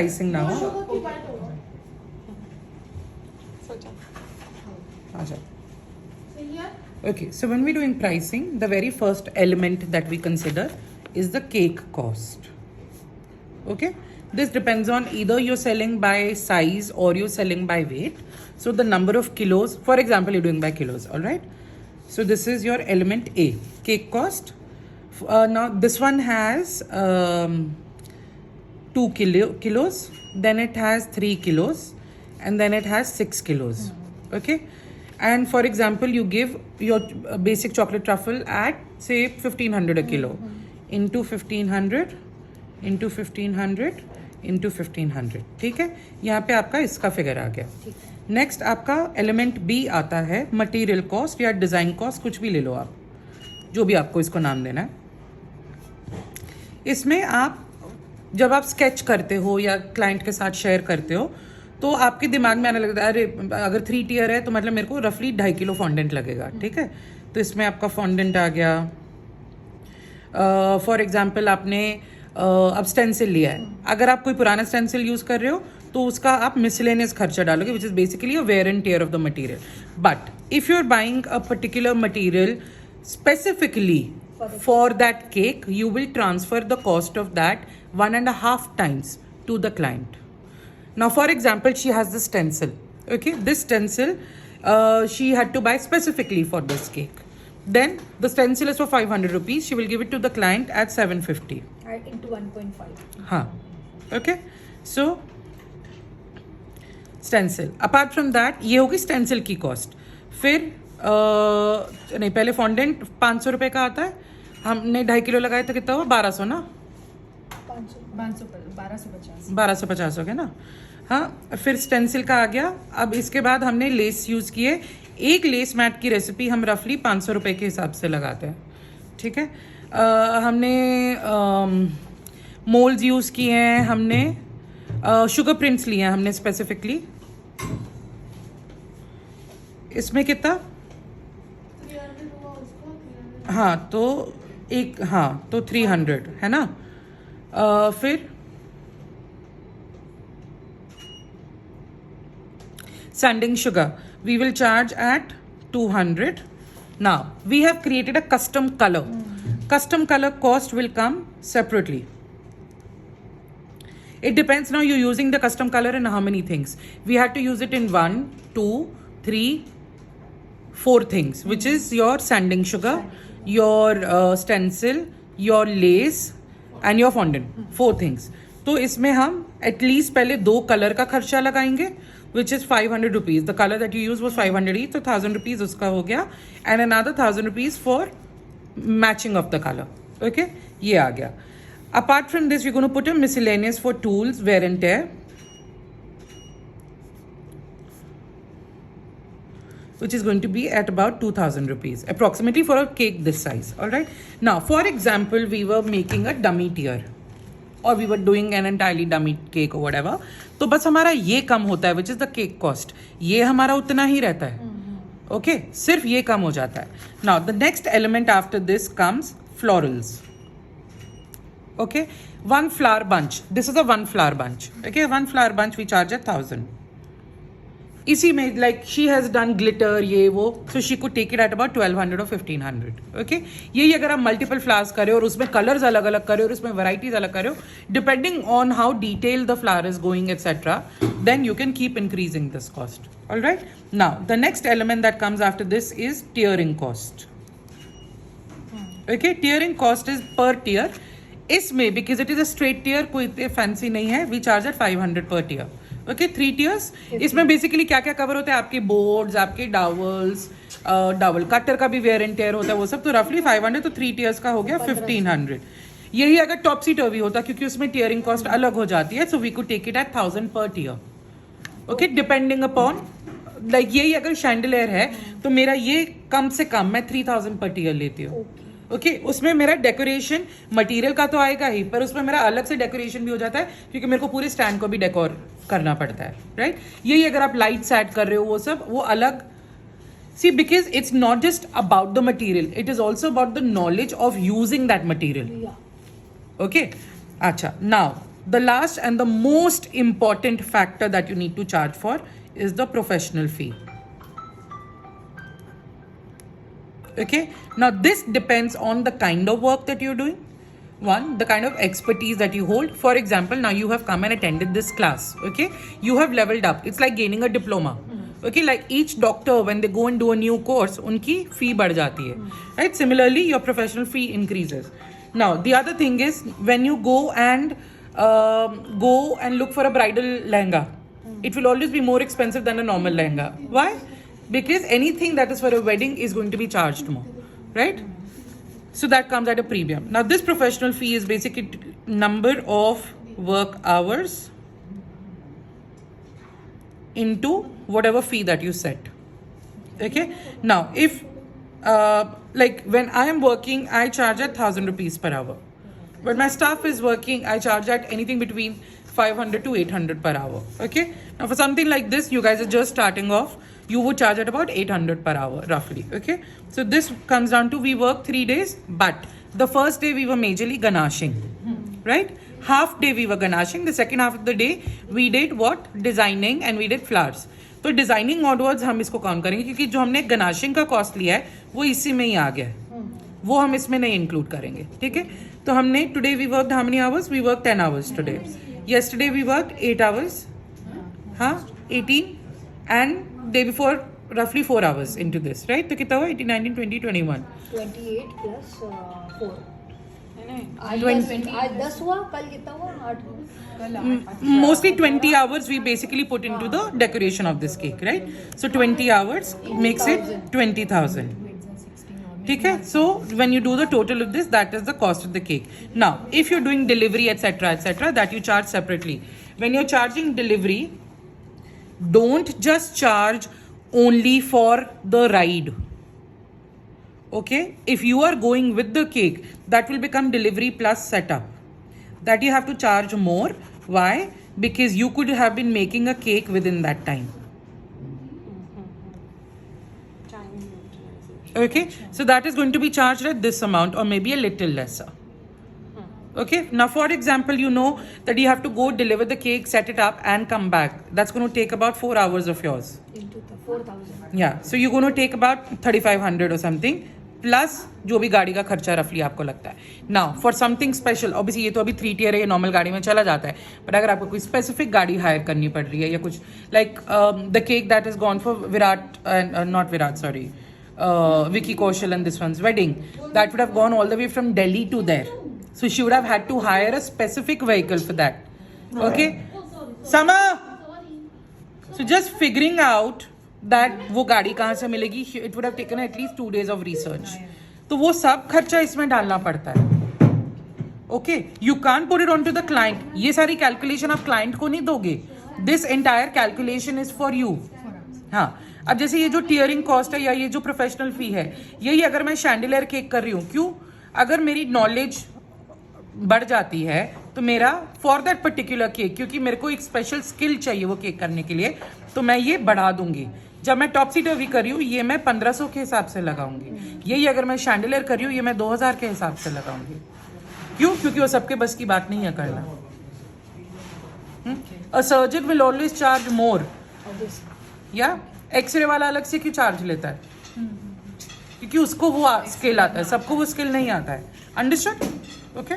pricing now. Okay, so when we're doing pricing, the very first element that we consider is the cake cost. Okay, this depends on either you're selling by size or you're selling by weight. So the number of kilos, for example, you're doing by kilos, all right? So this is your element A, cake cost. Now this one has 2 kilos, then it has 3 kilos, and then it has 6 kilos. Okay, and for example, you give your basic chocolate truffle at say 1500 a kilo, into 1500 into 1500 into 1500. ठीक है, यहाँ पे आपका इसका figure आ गया. Next आपका element B आता है मटेरियल कॉस्ट या डिज़ाइन कॉस्ट, कुछ भी ले लो आप, जो भी आपको इसको नाम देना है. इसमें आप जब आप स्केच करते हो या क्लाइंट के साथ शेयर करते हो तो आपके दिमाग में आने लगता है अरे अगर 3 टियर है तो मतलब मेरे को रफली 2.5 किलो फॉन्डेंट लगेगा. ठीक है, तो इसमें आपका फॉन्डेंट आ गया. फॉर एग्जांपल आपने अब स्टेंसिल लिया है, अगर आप कोई पुराना स्टेंसिल यूज़ कर रहे हो तो उसका आप मिसलेनियस खर्चा डालोगे, which is basically a wear and tear of the material. But if you are buying a particular material specifically for that cake, you will transfer the cost of that 1.5 times to the client. Now for example, she has this stencil. Okay, this stencil she had to buy specifically for this cake. Then the stencil is for 500 rupees. She will give it to the client at 750 into 1.5. हाँ, okay, so stencil. Apart from that, ये होगी stencil की cost. फिर नहीं, पहले fondant 500 रुपये का आता है, हमने 2.5 किलो लगाए तो कितना हुआ, 1200 ना, 1250 हो गया ना. हाँ, फिर स्टेंसिल का आ गया. अब इसके बाद हमने लेस यूज़ किए. एक लेस मैट की रेसिपी हम रफली 500 रुपये के हिसाब से लगाते हैं. ठीक है, हमने मोल्ड्स यूज़ किए हैं, हमने शुगर प्रिंट्स लिए हैं हमने स्पेसिफिकली. इसमें कितना, हाँ तो एक, हाँ तो 300 है ना. फिर sanding sugar we will charge at 200. Now we have created a custom color. Custom color cost will come separately. It depends now you're using the custom color in how many things. We had to use it in 1, 2, 3, 4 things, which is your sanding sugar, your stencil, your lace and your fondant. 4 things. तो इसमें हम at least पहले 2 colour का खर्चा लगाएंगे, which is 500 rupees. The color that you used was 500 each, so 1000 rupees उसका हो गया, and another 1000 rupees for matching of the color. Okay, ये आ गया. Apart from this, we're going to put a miscellaneous for tools, wear and tear, which is going to be at about 2000 rupees approximately for a cake this size. All right, now for example, we were making a dummy tier or we were doing an entirely dummy cake or whatever, तो बस हमारा ये कम होता है, which is the cake cost. ये हमारा उतना ही रहता है. Okay, सिर्फ ये कम हो जाता है. Now the next element after this comes florals. Okay, 1 flower bunch. This is a 1 flower bunch. Okay, 1 flower bunch we charge 1000. इसी में like she has done glitter ये वो, so she could take it at about 1200 or 1500. Okay, यही अगर आप multiple flowers कर रहे हो और उसमें कलर्स अलग अलग कर रहे हो और उसमें वैराइटीज अलग कर रहे हो, depending on how detail the flower is going etcetera, then you can keep increasing this cost. Alright, now the next element that comes after this is tiering cost. Okay, tiering cost is per tier. इसमें because it is a straight tier, कोई इतने fancy नहीं है, we charge at 500 per tier. Okay, 3 tiers. इसमें basically क्या क्या cover होता है, आपके बोर्ड्स, आपके डावल्स, डावल कटर का भी वेयर एंड टेयर होता है, वो सब. तो रफली 500, तो 3 टियर्स का हो गया 1500. यही अगर टॉपसी टर्वी होता, क्योंकि उसमें टियरिंग कॉस्ट अलग हो जाती है, so we could take it at 1000 per tier. Okay, depending upon like यही अगर शैंडलियर है तो मेरा ये कम से कम मैं 3000 पर टियर लेती हूँ. ओके, उसमें मेरा डेकोरेशन मटेरियल का तो आएगा ही, पर उसमें मेरा अलग से डेकोरेशन भी हो जाता है, क्योंकि मेरे को पूरे स्टैंड को भी डेकोर करना पड़ता है. राइट, यही अगर आप लाइट्स ऐड कर रहे हो, वो सब वो अलग. See, because it's not just about the material, it is also about the knowledge of using that material. Okay, अच्छा, now The last and the most important factor that you need to charge for is the professional fee. Okay, now this depends on the kind of work that you're doing. One, the kind of expertise that you hold. For example, now you have come and attended this class. Okay, you have leveled up. It's like gaining a diploma. Okay, like each doctor, when they go and do a new course, उनकी fee बढ़ जाती है, right? Similarly, your professional fee increases. Now, the other thing is when you go and look for a bridal lehenga, it will always be more expensive than a normal lehenga. Why? Because anything that is for a wedding is going to be charged more, right? So that comes at a premium. Now, this professional fee is basically number of work hours into whatever fee that you set. Okay. Now, if like when I am working, I charge at 1,000 rupees per hour. But my staff is working, I charge at anything between 500 to 800 per hour. Okay. Now, for something like this, you guys are just starting off. You would charge at about 800 per hour, roughly. Okay. So this comes down to we work 3 days, but the first day we were majorly ganashing, right? Half day we were ganashing. The second half of the day we did what? Designing and we did flowers. तो designing onwards हम इसको count करेंगे क्योंकि जो हमने गनाशिंग का cost लिया है वो इसी में ही आ गया है, वो हम इसमें नहीं इंक्लूड करेंगे. ठीक है, तो हमने today we work how many hours? We work 10 hours today. yesterday we worked 8 hours, हाँ 18, and day before roughly 4 hours into this, right? तो कितना हुआ? 18, 19, 20, 21. 28 plus 4. आज 10 हुआ, कल कितना हुआ? 8 हुआ. Mostly 20 hours we basically put into the decoration of this cake, right? So 20 hours makes it 20,000. ठीक है, so when you do the total of this, that is the cost of the cake. Now, if you're doing delivery, etc., that you charge separately. When you're charging delivery, don't just charge only for the ride. Okay, if you are going with the cake, that will become delivery plus setup. That you have to charge more. Why? Because you could have been making a cake within that time. Okay, so that is going to be charged at this amount or maybe a little lesser. Okay, now for example, you know that you have to go deliver the cake, set it up and come back. That's going to take about 4 hours of yours. Into the 4,000. Yeah, so you're going to take about 3,500 or something. Plus जो भी गाड़ी का खर्चा रफली आपको लगता है. Now for something special, obviously ये तो अभी 3 tier है, ये नॉर्मल गाड़ी में चला जाता है, बट अगर आपको कोई स्पेसिफिक गाड़ी हायर करनी पड़ रही है या कुछ like the cake that is gone for Virat, not Virat, sorry, Vicky Kaushal and this one's wedding, that would have gone all the way from Delhi to there. So she would have had to hire a specific vehicle for that. Okay? Sama! So just figuring out that वो गाड़ी कहाँ से मिलेगी, it would have taken at least 2 days of research. तो वो सब खर्चा इसमें डालना पड़ता है. Okay? You can't put it onto the client. ये सारी कैलकुलेशन आप क्लाइंट को नहीं दोगे. This entire calculation is for you. हाँ, अब जैसे ये जो टीयरिंग कॉस्ट है या ये जो प्रोफेशनल फी है, यही अगर मैं शैंडिलियर केक कर रही हूँ, क्यों? अगर मेरी नॉलेज बढ़ जाती है तो मेरा फॉर दैट पर्टिकुलर केक, क्योंकि मेरे को एक स्पेशल स्किल चाहिए वो केक करने के लिए, तो मैं ये बढ़ा दूंगी. जब मैं टॉप सीटर भी कर रही हूँ ये मैं 1500 के हिसाब से लगाऊंगी. यही अगर मैं शैंडिलियर कर रही हूँ ये मैं 2000 के हिसाब से लगाऊंगी. क्यों? क्योंकि वो सबके बस की बात नहीं है करना. अ surgeon will always charge more. या एक्सरे वाला अलग से क्यों चार्ज लेता है? क्योंकि उसको वो स्किल आता है, सबको वो स्किल नहीं आता है. अंडरस्टूड? ओके.